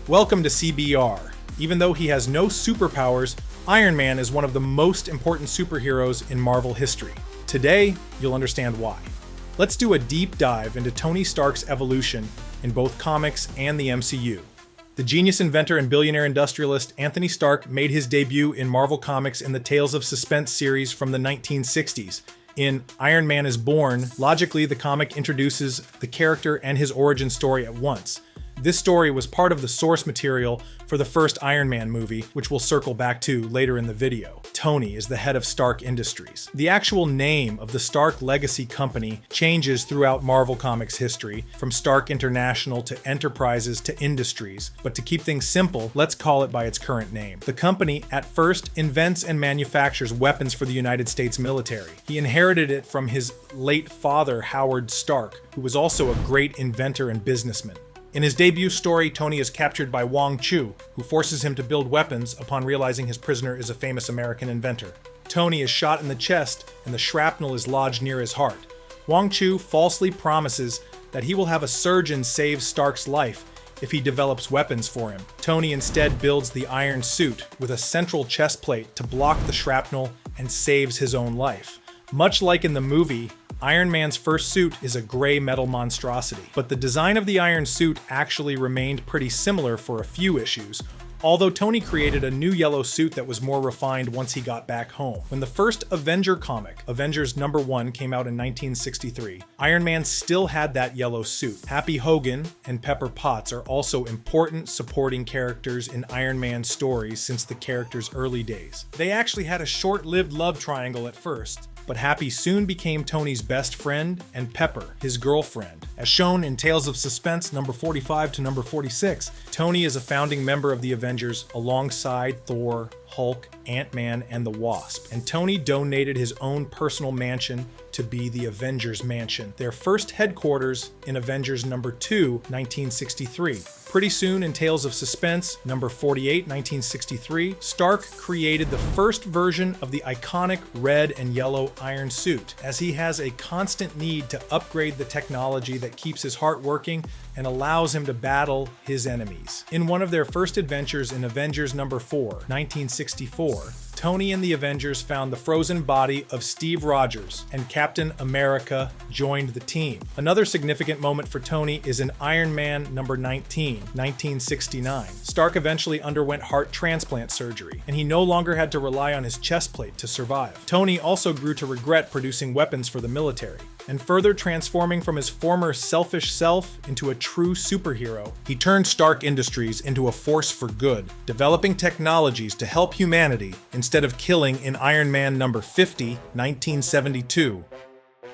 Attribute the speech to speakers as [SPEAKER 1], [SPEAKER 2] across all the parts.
[SPEAKER 1] Welcome to CBR. Even though he has no superpowers, Iron Man is one of the most important superheroes in Marvel history. Today, you'll understand why. Let's do a deep dive into Tony Stark's evolution in both comics and the MCU. The genius inventor and billionaire industrialist Anthony Stark made his debut in Marvel Comics in the Tales of Suspense series from the 1960s. In Iron Man is Born, logically the comic introduces the character and his origin story at once. This story was part of the source material for the first Iron Man movie, which we'll circle back to later in the video. Tony is the head of Stark Industries. The actual name of the Stark Legacy Company changes throughout Marvel Comics history, from Stark International to Enterprises to Industries, but to keep things simple, let's call it by its current name. The company, at first, invents and manufactures weapons for the United States military. He inherited it from his late father, Howard Stark, who was also a great inventor and businessman. In his debut story, Tony is captured by Wong Chu, who forces him to build weapons upon realizing his prisoner is a famous American inventor. Tony is shot in the chest, and the shrapnel is lodged near his heart. Wong Chu falsely promises that he will have a surgeon save Stark's life if he develops weapons for him. Tony instead builds the iron suit with a central chest plate to block the shrapnel and saves his own life. Much like in the movie, Iron Man's first suit is a gray metal monstrosity, but the design of the iron suit actually remained pretty similar for a few issues, although Tony created a new yellow suit that was more refined once he got back home. When the first Avenger comic, Avengers #1, came out in 1963, Iron Man still had that yellow suit. Happy Hogan and Pepper Potts are also important supporting characters in Iron Man's stories since the character's early days. They actually had a short-lived love triangle at first, but Happy soon became Tony's best friend and Pepper, his girlfriend. As shown in Tales of Suspense number 45 to number 46, Tony is a founding member of the Avengers alongside Thor, Hulk, Ant-Man, and the Wasp. And Tony donated his own personal mansion to be the Avengers Mansion, their first headquarters in Avengers #2, 1963. Pretty soon in Tales of Suspense, number 48, 1963, Stark created the first version of the iconic red and yellow iron suit, as he has a constant need to upgrade the technology that keeps his heart working and allows him to battle his enemies. In one of their first adventures in Avengers #4, 1964, Tony and the Avengers found the frozen body of Steve Rogers, and Captain America joined the team. Another significant moment for Tony is in Iron Man #19, 1969. Stark eventually underwent heart transplant surgery, and he no longer had to rely on his chest plate to survive. Tony also grew to regret producing weapons for the military, and further transforming from his former selfish self into a true superhero, he turned Stark Industries into a force for good, developing technologies to help humanity instead of killing in Iron Man #50, 1972.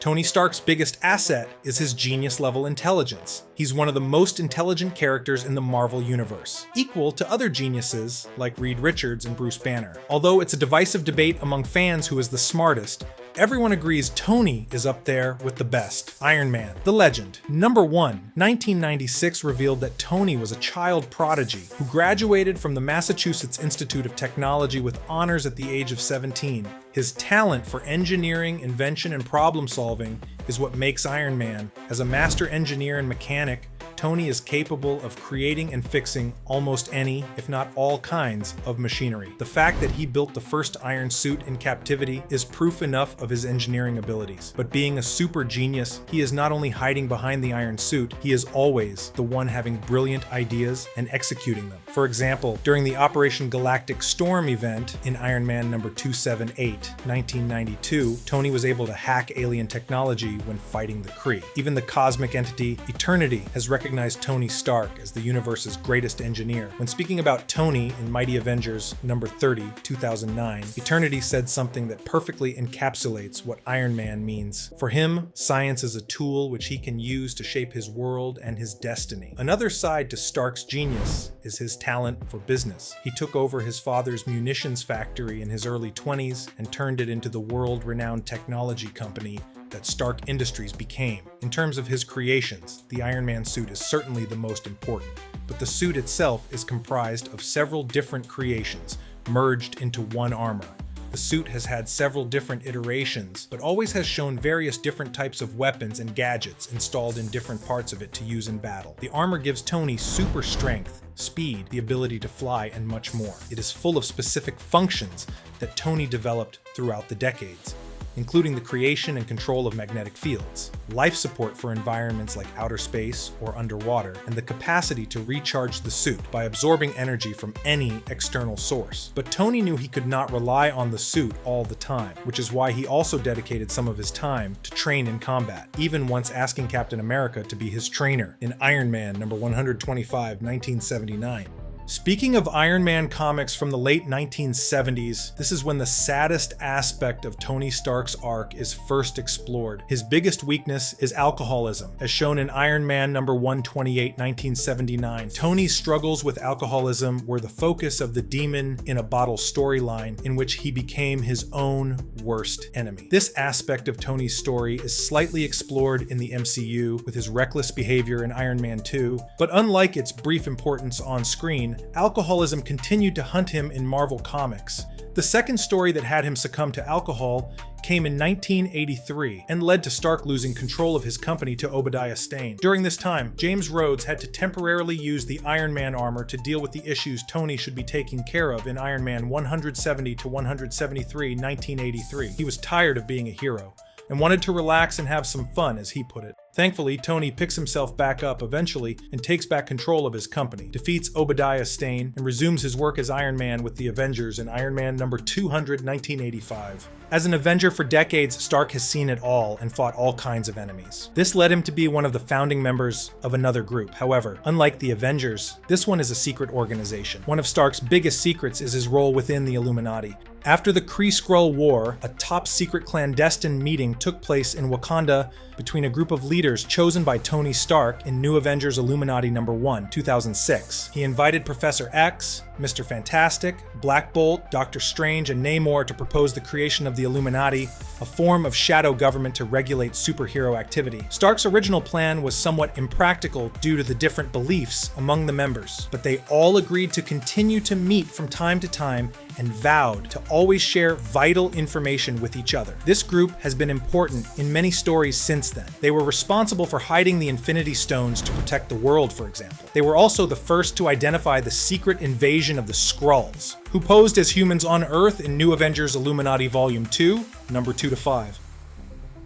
[SPEAKER 1] Tony Stark's biggest asset is his genius-level intelligence. He's one of the most intelligent characters in the Marvel Universe, equal to other geniuses like Reed Richards and Bruce Banner. Although it's a divisive debate among fans who is the smartest, everyone agrees Tony is up there with the best. Iron Man, the legend. #1, 1996 revealed that Tony was a child prodigy who graduated from the Massachusetts Institute of Technology with honors at the age of 17. His talent for engineering, invention, and problem solving is what makes Iron Man. As a master engineer and mechanic, Tony is capable of creating and fixing almost any, if not all kinds, of machinery. The fact that he built the first iron suit in captivity is proof enough of his engineering abilities. But being a super genius, he is not only hiding behind the iron suit, he is always the one having brilliant ideas and executing them. For example, during the Operation Galactic Storm event in Iron Man #278, 1992, Tony was able to hack alien technology when fighting the Kree. Even the cosmic entity Eternity has recognized Tony Stark as the universe's greatest engineer. When speaking about Tony in Mighty Avengers #30, 2009, Eternity said something that perfectly encapsulates what Iron Man means. For him, science is a tool which he can use to shape his world and his destiny. Another side to Stark's genius is his talent for business. He took over his father's munitions factory in his early 20s and turned it into the world-renowned technology company that Stark Industries became. In terms of his creations, the Iron Man suit is certainly the most important, but the suit itself is comprised of several different creations merged into one armor. The suit has had several different iterations, but always has shown various different types of weapons and gadgets installed in different parts of it to use in battle. The armor gives Tony super strength, speed, the ability to fly, and much more. It is full of specific functions that Tony developed throughout the decades, including the creation and control of magnetic fields, life support for environments like outer space or underwater, and the capacity to recharge the suit by absorbing energy from any external source. But Tony knew he could not rely on the suit all the time, which is why he also dedicated some of his time to train in combat, even once asking Captain America to be his trainer in Iron Man number 125, 1979. Speaking of Iron Man comics from the late 1970s, this is when the saddest aspect of Tony Stark's arc is first explored. His biggest weakness is alcoholism, as shown in Iron Man number 128, 1979. Tony's struggles with alcoholism were the focus of the Demon in a Bottle storyline, in which he became his own worst enemy. This aspect of Tony's story is slightly explored in the MCU with his reckless behavior in Iron Man 2, but unlike its brief importance on screen, alcoholism continued to hunt him in Marvel Comics. The second story that had him succumb to alcohol came in 1983 and led to Stark losing control of his company to Obadiah Stane. During this time, James Rhodes had to temporarily use the Iron Man armor to deal with the issues Tony should be taking care of in Iron Man 170 to 173, 1983. He was tired of being a hero and wanted to relax and have some fun, as he put it. Thankfully, Tony picks himself back up eventually and takes back control of his company, defeats Obadiah Stane, and resumes his work as Iron Man with the Avengers in Iron Man number 200, 1985. As an Avenger for decades, Stark has seen it all and fought all kinds of enemies. This led him to be one of the founding members of another group. However, unlike the Avengers, this one is a secret organization. One of Stark's biggest secrets is his role within the Illuminati. After the Kree-Skrull War, a top-secret clandestine meeting took place in Wakanda between a group of leaders chosen by Tony Stark in New Avengers Illuminati number 1, 2006. He invited Professor X, Mr. Fantastic, Black Bolt, Doctor Strange, and Namor to propose the creation of the Illuminati, a form of shadow government to regulate superhero activity. Stark's original plan was somewhat impractical due to the different beliefs among the members, but they all agreed to continue to meet from time to time and vowed to always share vital information with each other. This group has been important in many stories since then. They were responsible for hiding the Infinity Stones to protect the world, for example. They were also the first to identify the secret invasion of the Skrulls, who posed as humans on Earth in New Avengers Illuminati Volume 2, number 2 to 5.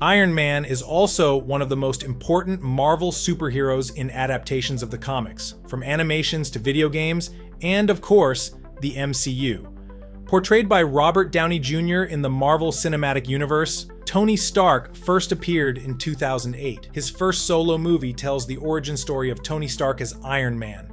[SPEAKER 1] Iron Man is also one of the most important Marvel superheroes in adaptations of the comics, from animations to video games, and of course, the MCU. Portrayed by Robert Downey Jr. in the Marvel Cinematic Universe, Tony Stark first appeared in 2008. His first solo movie tells the origin story of Tony Stark as Iron Man,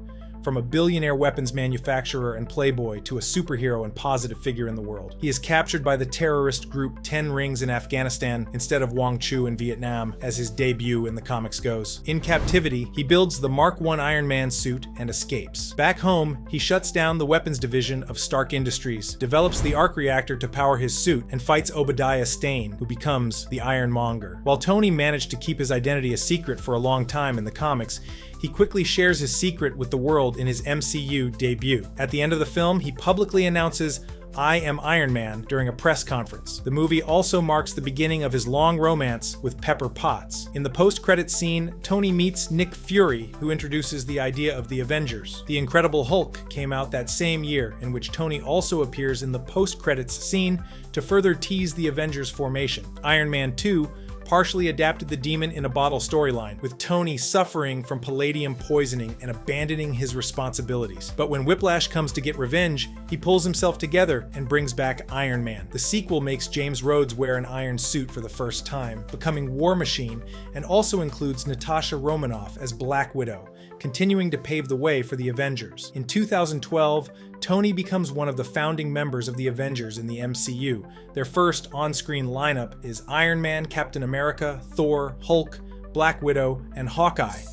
[SPEAKER 1] from a billionaire weapons manufacturer and playboy to a superhero and positive figure in the world. He is captured by the terrorist group 10 Rings in Afghanistan instead of Wong Chu in Vietnam, as his debut in the comics goes. In captivity, he builds the Mark I Iron Man suit and escapes. Back home, he shuts down the weapons division of Stark Industries, develops the arc reactor to power his suit, and fights Obadiah Stane, who becomes the Ironmonger. While Tony managed to keep his identity a secret for a long time in the comics, he quickly shares his secret with the world in his MCU debut. At the end of the film, he publicly announces, "I am Iron Man," during a press conference. The movie also marks the beginning of his long romance with Pepper Potts. In the post-credits scene, Tony meets Nick Fury, who introduces the idea of the Avengers. The Incredible Hulk came out that same year, in which Tony also appears in the post-credits scene to further tease the Avengers formation. Iron Man 2 partially adapted the Demon in a Bottle storyline, with Tony suffering from palladium poisoning and abandoning his responsibilities. But when Whiplash comes to get revenge, he pulls himself together and brings back Iron Man. The sequel makes James Rhodes wear an iron suit for the first time, becoming War Machine, and also includes Natasha Romanoff as Black Widow, continuing to pave the way for the Avengers. In 2012, Tony becomes one of the founding members of the Avengers in the MCU. Their first on-screen lineup is Iron Man, Captain America, Thor, Hulk, Black Widow, and Hawkeye,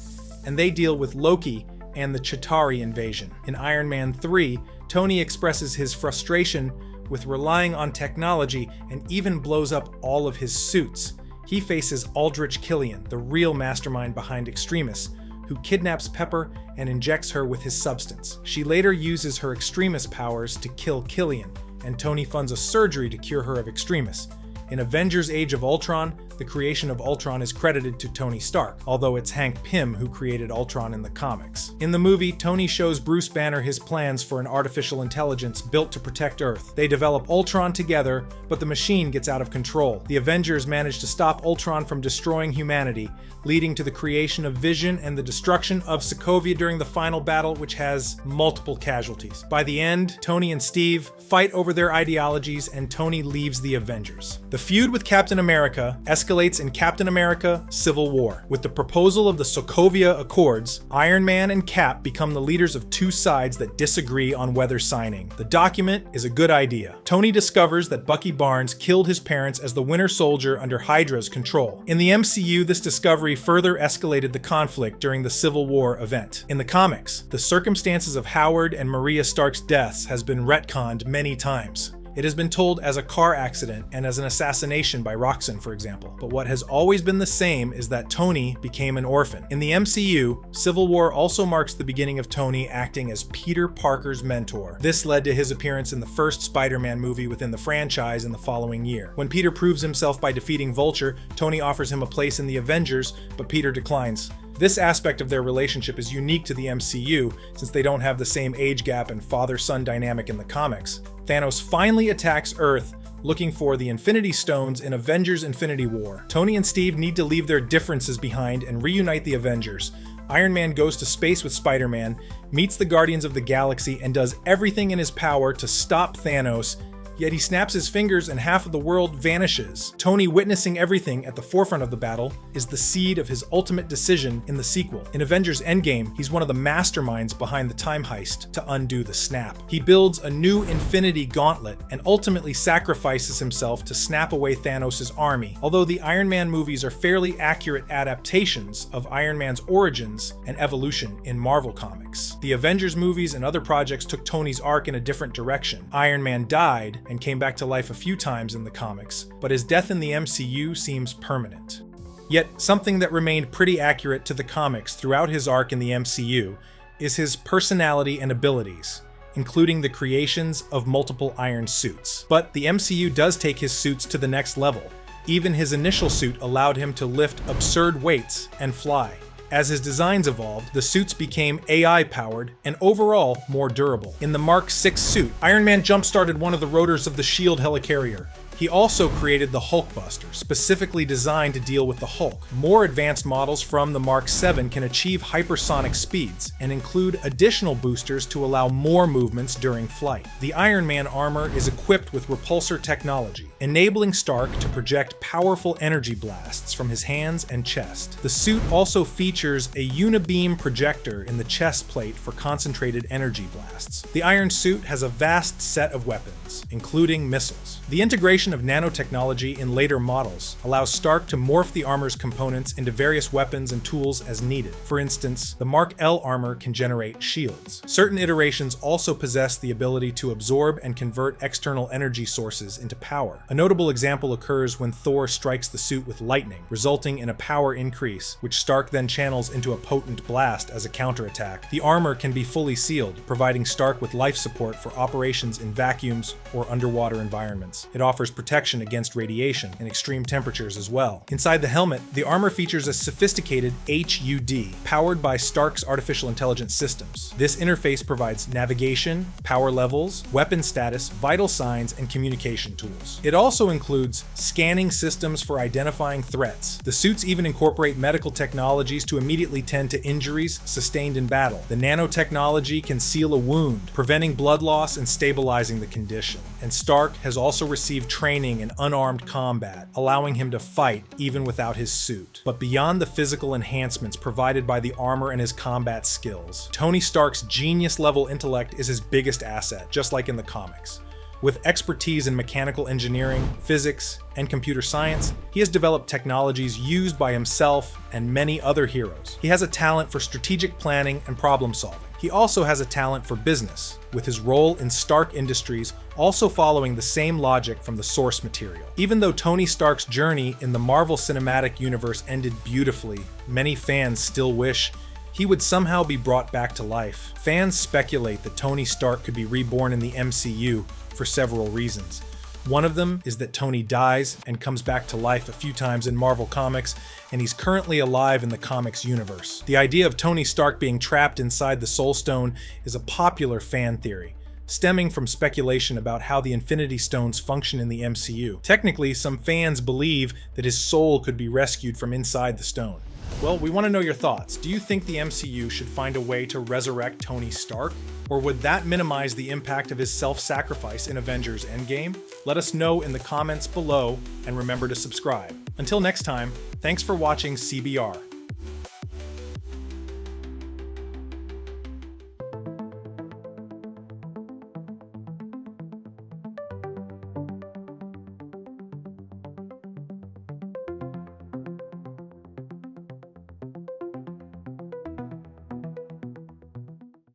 [SPEAKER 1] and they deal with Loki and the Chitauri invasion. In Iron Man 3, Tony expresses his frustration with relying on technology and even blows up all of his suits. He faces Aldrich Killian, the real mastermind behind Extremis, who kidnaps Pepper and injects her with his substance. She later uses her Extremis powers to kill Killian, and Tony funds a surgery to cure her of extremis. In Avengers Age of Ultron, the creation of Ultron is credited to Tony Stark, although it's Hank Pym who created Ultron in the comics. In the movie, Tony shows Bruce Banner his plans for an artificial intelligence built to protect Earth. They develop Ultron together, but the machine gets out of control. The Avengers manage to stop Ultron from destroying humanity, leading to the creation of Vision and the destruction of Sokovia during the final battle, which has multiple casualties. By the end, Tony and Steve fight over their ideologies, and Tony leaves the Avengers. The feud with Captain America escalates in Captain America: Civil War. With the proposal of the Sokovia Accords, Iron Man and Cap become the leaders of two sides that disagree on whether signing. The document is a good idea. Tony discovers that Bucky Barnes killed his parents as the Winter Soldier under Hydra's control. In the MCU, this discovery further escalated the conflict during the Civil War event. In the comics, the circumstances of Howard and Maria Stark's deaths has been retconned many times. It has been told as a car accident and as an assassination by Roxxon, for example. But what has always been the same is that Tony became an orphan. In the MCU, Civil War also marks the beginning of Tony acting as Peter Parker's mentor. This led to his appearance in the first Spider-Man movie within the franchise in the following year. When Peter proves himself by defeating Vulture, Tony offers him a place in the Avengers, but Peter declines. This aspect of their relationship is unique to the MCU, since they don't have the same age gap and father-son dynamic in the comics. Thanos finally attacks Earth, looking for the Infinity Stones in Avengers Infinity War. Tony and Steve need to leave their differences behind and reunite the Avengers. Iron Man goes to space with Spider-Man, meets the Guardians of the Galaxy, and does everything in his power to stop Thanos, yet he snaps his fingers and half of the world vanishes. Tony witnessing everything at the forefront of the battle is the seed of his ultimate decision in the sequel. In Avengers Endgame, he's one of the masterminds behind the time heist to undo the snap. He builds a new Infinity Gauntlet and ultimately sacrifices himself to snap away Thanos' army. Although the Iron Man movies are fairly accurate adaptations of Iron Man's origins and evolution in Marvel Comics, the Avengers movies and other projects took Tony's arc in a different direction. Iron Man died and came back to life a few times in the comics, but his death in the MCU seems permanent. Yet, something that remained pretty accurate to the comics throughout his arc in the MCU is his personality and abilities, including the creations of multiple iron suits. But the MCU does take his suits to the next level. Even his initial suit allowed him to lift absurd weights and fly. As his designs evolved, the suits became AI-powered and overall more durable. In the Mark VI suit, Iron Man jump-started one of the rotors of the SHIELD helicarrier. He also created the Hulkbuster, specifically designed to deal with the Hulk. More advanced models from the Mark VII can achieve hypersonic speeds and include additional boosters to allow more movements during flight. The Iron Man armor is equipped with repulsor technology, enabling Stark to project powerful energy blasts from his hands and chest. The suit also features a unibeam projector in the chest plate for concentrated energy blasts. The Iron Suit has a vast set of weapons, including missiles. The integration of nanotechnology in later models allows Stark to morph the armor's components into various weapons and tools as needed. For instance, the Mark L armor can generate shields. Certain iterations also possess the ability to absorb and convert external energy sources into power. A notable example occurs when Thor strikes the suit with lightning, resulting in a power increase, which Stark then channels into a potent blast as a counterattack. The armor can be fully sealed, providing Stark with life support for operations in vacuums or underwater environments. It offers protection against radiation and extreme temperatures as well. Inside the helmet, the armor features a sophisticated HUD, powered by Stark's artificial intelligence systems. This interface provides navigation, power levels, weapon status, vital signs, and communication tools. It also includes scanning systems for identifying threats. The suits even incorporate medical technologies to immediately tend to injuries sustained in battle. The nanotechnology can seal a wound, preventing blood loss and stabilizing the condition. And Stark has also received training in unarmed combat, allowing him to fight even without his suit. But beyond the physical enhancements provided by the armor and his combat skills, Tony Stark's genius-level intellect is his biggest asset, just like in the comics. With expertise in mechanical engineering, physics, and computer science, he has developed technologies used by himself and many other heroes. He has a talent for strategic planning and problem solving. He also has a talent for business, with his role in Stark Industries also following the same logic from the source material. Even though Tony Stark's journey in the Marvel Cinematic Universe ended beautifully, many fans still wish he would somehow be brought back to life. Fans speculate that Tony Stark could be reborn in the MCU, for several reasons. One of them is that Tony dies and comes back to life a few times in Marvel Comics, and he's currently alive in the comics universe. The idea of Tony Stark being trapped inside the Soul Stone is a popular fan theory, stemming from speculation about how the Infinity Stones function in the MCU. Technically, some fans believe that his soul could be rescued from inside the stone. Well, we want to know your thoughts. Do you think the MCU should find a way to resurrect Tony Stark? Or would that minimize the impact of his self-sacrifice in Avengers Endgame? Let us know in the comments below, and remember to subscribe. Until next time, thanks for watching CBR.